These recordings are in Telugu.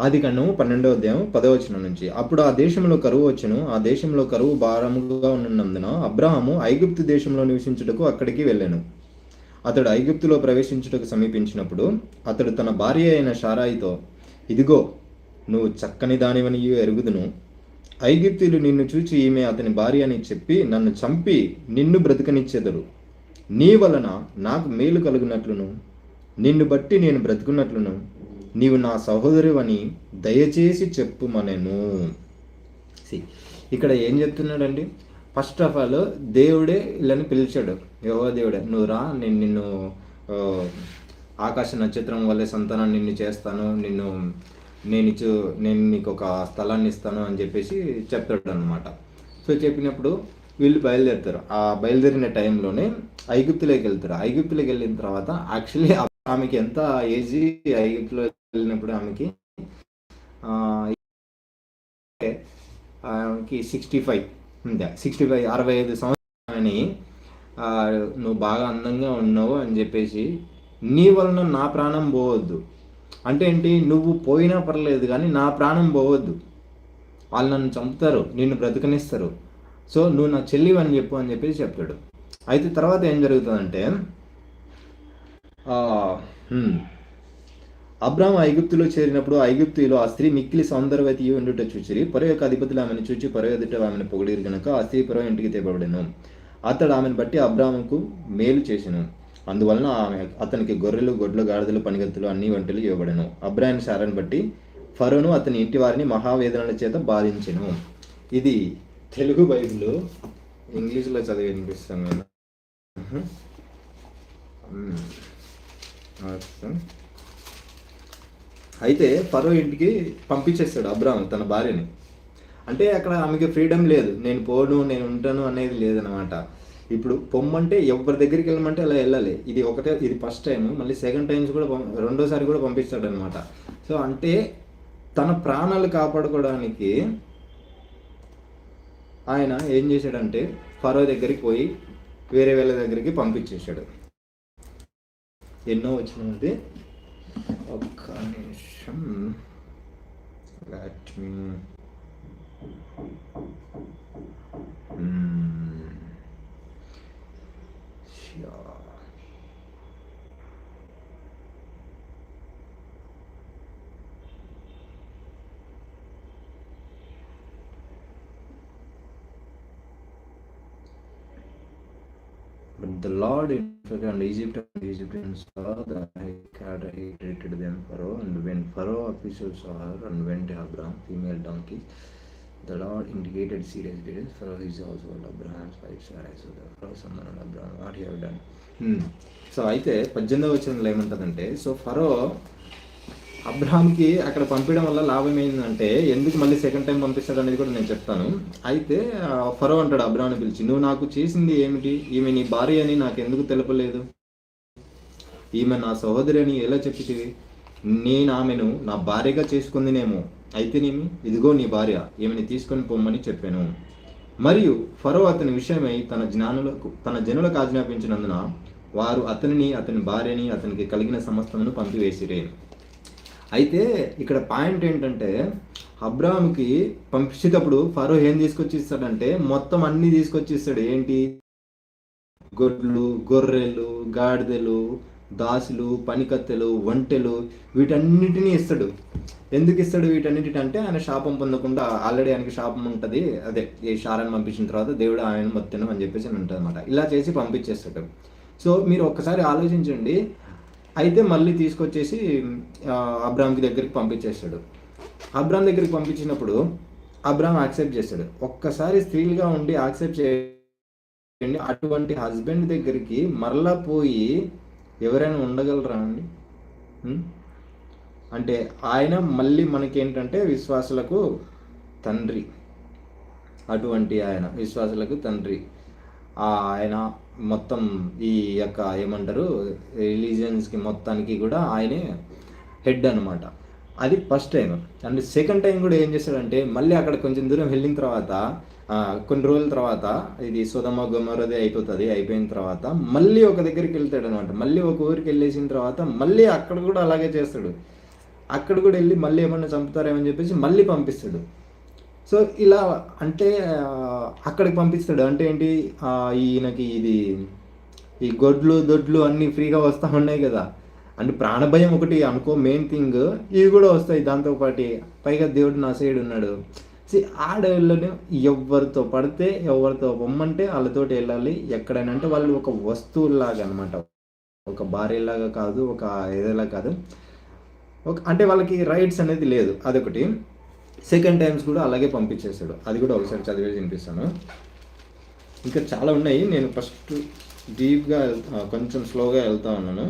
ఆదికాండము 12వ అధ్యాయం 10వ వచనం నుంచి. అప్పుడు ఆ దేశంలో కరువు వచ్చెను. ఆ దేశంలో కరువు భారముగా ఉన్నందున అబ్రాహాము ఐగుప్తు దేశంలో నివసించుటకు అక్కడికి వెళ్ళెను. అతడు ఐగుప్తులో ప్రవేశించుటకు సమీపించినప్పుడు అతడు తన భార్య అయిన శారాయితో, ఇదిగో, నువ్వు చక్కని దానివనియు ఎరుగుదును. ఐగుప్తీయులు నిన్ను చూచి ఈమె అతని భార్య అని చెప్పి నన్ను చంపి నిన్ను బ్రతకనిచ్చెదరు. నీ వలన నాకు మేలు కలుగునట్లును నిన్ను బట్టి నేను బ్రతుకున్నట్లును నీవు నా సహోదరువని దయచేసి చెప్పుమనెను. ఇక్కడ ఏం చెప్తున్నాడండి? ఫస్ట్ ఆఫ్ ఆల్ దేవుడే వీళ్ళని పిలిచాడు. యెహోవా దేవుడే, నువ్వు రా, నేను నిన్ను ఆకాశ నక్షత్రం వల్లే సంతానాన్ని నిన్ను చేస్తాను, నేను నీకు ఒక స్థలాన్ని ఇస్తాను అని చెప్పేసి చెప్తాడు అనమాట. సో చెప్పినప్పుడు వీళ్ళు బయలుదేరుతారు. ఆ బయలుదేరిన టైంలోనే ఐగుప్తులోకి వెళ్తారు. ఐగుప్తులోకి వెళ్ళిన తర్వాత యాక్చువల్లీ ఆమెకి ఎంత ఏజ్? ఐగుప్తులో వెళ్ళినప్పుడు ఆమెకి 65 65 సంవత్సరాలని, నువ్వు బాగా అందంగా ఉన్నావు అని చెప్పేసి నీ వలన నా ప్రాణం పోవద్దు అంటే ఏంటి? నువ్వు పోయినా పర్లేదు కానీ నా ప్రాణం పోవద్దు, వాళ్ళు నన్ను చంపుతారు, నిన్ను బ్రతకనిస్తారు, సో నువ్వు నా చెల్లివి అని చెప్పు అని చెప్పేసి చెప్తాడు. అయితే తర్వాత ఏం జరుగుతుందంటే, అబ్రాహాము ఐగుప్తులో చేరినప్పుడు ఐగుప్తులో ఆ స్త్రీ మిక్కిలి సౌందర్యవతి ఉండుట చూచిరి. ఫరో యొక్క అధిపతులు ఆమెను చూచి ఫరో ఎదుట ఆమెను పొగిడిరు గనుక ఆ స్త్రీ ఫరో ఇంటికి తేబడెను. అతడు ఆమెను బట్టి అబ్రాహాముకు మేలు చేసెను. అందువలన అతనికి గొర్రెలు, గొడ్లు, గాడిదలు, పనిగత్తులు అన్ని వంటలు ఇవ్వబడెను. అబ్రాహాము శారాన్ని బట్టి ఫరోను అతని ఇంటి వారిని మహావేదనల చేత బాధించెను. ఇది తెలుగు బైబిల్, ఇంగ్లీష్లో చదివి వినిపిస్తాను నేను. అయితే ఫరో ఇంటికి పంపించేస్తాడు అబ్రాహాము తన భార్యని. అంటే అక్కడ ఆమెకి ఫ్రీడమ్ లేదు, నేను పోను, నేను ఉంటాను అనేది లేదనమాట. ఇప్పుడు పొమ్మంటే ఎవరి దగ్గరికి వెళ్ళమంటే అలా వెళ్ళాలి. ఇది ఫస్ట్ టైం, మళ్ళీ సెకండ్ టైమ్స్ కూడా రెండోసారి కూడా పంపిస్తాడు అనమాట. సో అంటే తన ప్రాణాలు కాపాడుకోవడానికి ఆయన ఏం చేశాడంటే ఫరో దగ్గరికి పోయి వేరే వాళ్ళ దగ్గరికి పంపించేశాడు. ఎన్నో వచ్చినది, ఒక్క నిమిషం, let me But the Lord infected on Egypt, and the Egyptians saw that he treated them Pharaoh, and when Pharaoh officials saw her and went to Abraham, female donkeys, the Lord indicated serious details. Pharaoh his household, Abraham's wife Sarai. So the Pharaoh summoned Abraham, what he have done. So అయితే 18వ వచనంలో ఏమంటుందంటే, సో ఫరో అబ్రహాంకి అక్కడ పంపించడం వల్ల లాభం ఏంటంటే, ఎందుకు మళ్ళీ సెకండ్ టైం పంపిస్తాడు అనేది కూడా నేను చెప్తాను. అయితే ఫరో అంటాడు అబ్రహాంని పిలిచి, నువ్వు నాకు చేసింది ఏమిటి? ఈమె నీ భార్య అని నాకు ఎందుకు తెలపలేదు? ఈమె నా సహోదరి అని ఎలా చెప్పితివి? నేను ఆమెను నా భార్యగా చేసుకుందినేమో, అయితేనేమి, ఇదిగో నీ భార్య, ఈమెని తీసుకొని పొమ్మని చెప్పాను. మరియు ఫరో అతని విషయమై తన జనులకు ఆజ్ఞాపించినందున వారు అతనిని, అతని భార్యని, అతనికి కలిగిన సమస్తమును పంపివేసిరే. అయితే ఇక్కడ పాయింట్ ఏంటంటే, అబ్రాహాముకి పంపించేటప్పుడు ఫరో ఏం తీసుకొచ్చి ఇస్తాడంటే మొత్తం అన్ని తీసుకొచ్చి ఇస్తాడు. ఏంటి? గొడ్లు, గొర్రెలు, గాడిదలు, దాసులు, పనికత్తెలు, ఒంటెలు, వీటన్నిటినీ ఇస్తాడు. ఎందుకు ఇస్తాడు వీటన్నిటింటే, ఆయన శాపం పొందకుండా, ఆల్రెడీ ఆయనకి శాపం ఉంటుంది, అదే ఈ శారాన్ని పంపించిన తర్వాత దేవుడు ఆయన మొత్తను అని చెప్పేసి ఉంటుంది అనమాట. ఇలా చేసి పంపించేస్తాడు. సో మీరు ఒక్కసారి ఆలోచించండి. అయితే మళ్ళీ తీసుకొచ్చేసి అబ్రాహాంకి దగ్గరికి పంపించేస్తాడు. అబ్రాహాం దగ్గరికి పంపించినప్పుడు అబ్రాహాం యాక్సెప్ట్ చేస్తాడు. ఒక్కసారి స్త్రీలుగా ఉండి యాక్సెప్ట్ చేయండి, అటువంటి హస్బెండ్ దగ్గరికి మరలా పోయి ఎవరైనా ఉండగలరా అండి? అంటే ఆయన మళ్ళీ మనకేంటంటే విశ్వాసులకు తండ్రి, అటువంటి ఆయన విశ్వాసులకు తండ్రి. ఆయన మొత్తం ఈ యొక్క ఏమంటారు రిలీజియన్స్కి మొత్తానికి కూడా ఆయనే హెడ్ అనమాట. అది first time. And second time కూడా ఏం చేస్తాడంటే, మళ్ళీ అక్కడ కొంచెం దూరం వెళ్ళిన తర్వాత, కొన్ని రోజుల తర్వాత, ఇది సొదమ గొమొర్రాది అయిపోయిన తర్వాత మళ్ళీ ఒక దగ్గరికి వెళ్తాడు అనమాట. మళ్ళీ ఒక ఊరికి వెళ్ళేసిన తర్వాత మళ్ళీ అక్కడ కూడా అలాగే చేస్తాడు. అక్కడ కూడా వెళ్ళి మళ్ళీ ఏమన్నా చంపుతారేమని చెప్పేసి మళ్ళీ పంపిస్తాడు. సో ఇలా అంటే అక్కడికి పంపిస్తాడు అంటే ఏంటి, ఈయనకి ఇది ఈ గొడ్లు దొడ్లు అన్నీ ఫ్రీగా వస్తూ ఉన్నాయి కదా, అంటే ప్రాణభయం ఒకటి అనుకో మెయిన్ థింగ్, ఇవి కూడా వస్తాయి దాంతోపాటు. పైగా దేవుడు నా సైడ్ ఉన్నాడు. ఆడవాళ్ళని ఎవరితో పడితే ఎవరితో పొమ్మంటే వాళ్ళతోటి వెళ్ళాలి ఎక్కడైనా, అంటే వాళ్ళు ఒక వస్తువులాగా అనమాట, ఒక భార్యలాగా కాదు, ఒక ఏదైనా కాదు, ఒక అంటే వాళ్ళకి రైట్స్ అనేది లేదు, అదొకటి. సెకండ్ టైమ్స్ కూడా అలాగే పంపించేస్తాడు. అది కూడా ఒకసారి చదివేసి వినిపిస్తాను. ఇంకా చాలా ఉన్నాయి, నేను ఫస్ట్ డీప్గా కొంచెం స్లోగా వెళ్తా ఉన్నాను.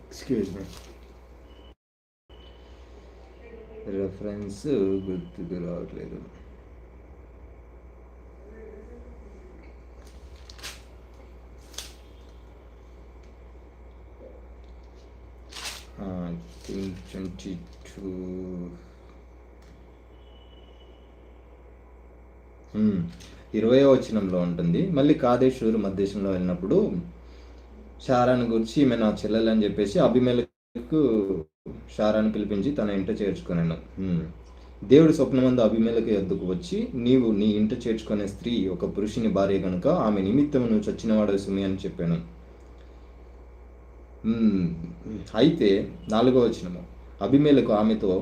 ఎక్స్క్యూజ్ మీ, రెఫరెన్స్ గుర్తుకు రావట్లేదు. I think 22. 20వ వచనంలో ఉంటుంది. మళ్ళీ కాదేశూరు మధ్యదేశంలో వెళ్ళినప్పుడు షారాను గురించి ఈమె నా చెల్లెలు అని చెప్పేసి అబీమెలెకు షారాను పిలిపించి తన ఇంట చేర్చుకున్నాను. దేవుడు స్వప్నమందు అబీమెలెకు యొద్దకు వచ్చి, నీవు నీ ఇంట చేర్చుకునే స్త్రీ ఒక పురుషుని భార్య కనుక ఆమె నిమిత్తం నువ్వు చచ్చినవాడు సుమి అని చెప్పాను. అయితే 4వ వచనము, అబీమెలెకు ఆమెతో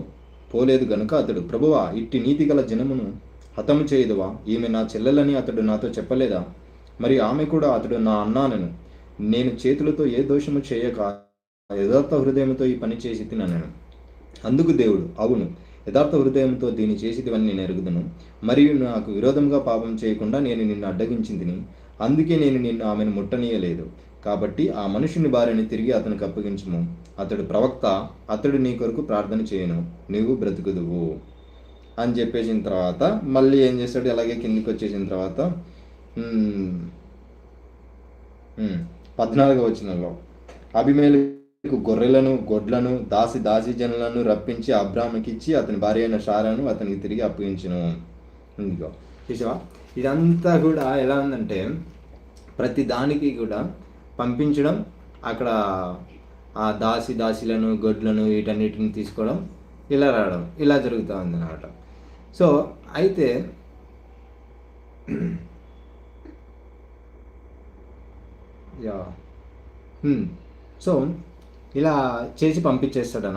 పోలేదు గనుక అతడు, ప్రభువా, ఇట్టి నీతి గల జనమును హతము చేయదువా? ఈమె నా చెల్లెలని అతడు నాతో చెప్పలేదా? మరి ఆమె కూడా అతడు నా అన్నానను, నేను చేతులతో ఏ దోషము చేయక యథార్థ హృదయంతో ఈ పని చేసి తినను. అందుకు దేవుడు, అవును, యథార్థ హృదయంతో దీన్ని చేసిదివని నేను ఎరుగుదును. మరియు నాకు విరోధంగా పాపం చేయకుండా నేను నిన్ను అడ్డగించిందిని, అందుకే నేను నిన్ను ఆమెను ముట్టనీయలేదు. కాబట్టి ఆ మనుషుని భార్యని తిరిగి అతనికి అప్పగించుము. అతడు ప్రవక్త, అతడు నీ కొరకు ప్రార్థన చేయను, నీవు బ్రతుకుదువు అని చెప్పేసిన తర్వాత మళ్ళీ ఏం చేస్తాడు, అలాగే కిందికి వచ్చేసిన తర్వాత 14వ వచనంలో, అబీమెలెకు గొర్రెలను గొడ్లను దాసి జనులను రప్పించి అబ్రాహాముకి ఇచ్చి అతని భార్య అయిన షారాను అతనికి తిరిగి అప్పగించును. ఇందుకో చూసావా, ఇదంతా కూడా ఎలా ఉందంటే ప్రతి దానికి కూడా పంపించడం, అక్కడ ఆ దాసిలను గొడ్లను వీటన్నిటిని తీసుకోవడం, ఇలా రావడం, ఇలా జరుగుతూ ఉంది అన్నమాట. సో అయితే సో ఇలా చేసి పంపించేస్తాడు